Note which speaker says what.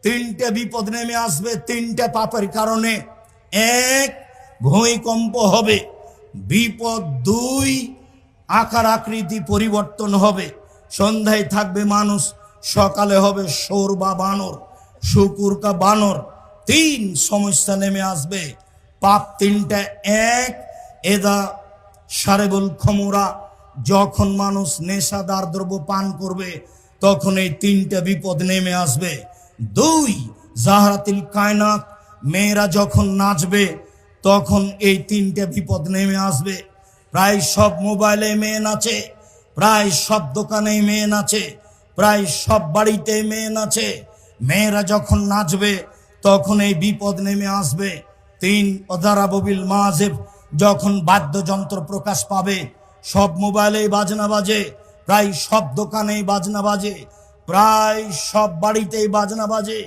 Speaker 1: তিনটে বিপদ নেমে আসবে তিনটে পাপের কারণে। এক, ভূমিকম্প হবে। বিপদ দুই, আকার আকৃতি পরিবর্তন হবে। সন্ধ্যায় থাকবে মানুষ, সকালে হবে শোর বা বানর, শুকুর কা বানর। তিন সমস্যা নেমে আসবে। পাপ তিনটা। এক, এদা সারেবুল খমুরা, যখন মানুষ নেশাদার দ্রব্য পান করবে তখন এই তিনটা বিপদ নেমে আসবে। দুই, জাহরাতিল কায়নাত, মেয়েরা যখন নাচবে তখন এই তিনটে বিপদ নেমে আসবে। প্রায় সব মোবাইলে মেয়ে নাচে, প্রায় সব দোকানে মেয়ে নাচে, প্রায় সব বাড়িতে মেয়ে নাচে। মেয়েরা যখন নাচবে তখন এই বিপদ নেমে আসবে। তিন, অদারাববিল মাজেব, যখন বাদ্যযন্ত্র প্রকাশ পাবে, সব মোবাইলেই বাজনা বাজে, প্রায় সব দোকানেই বাজনা বাজে, প্রায় সব বাড়িতেই বাজনা বাজে,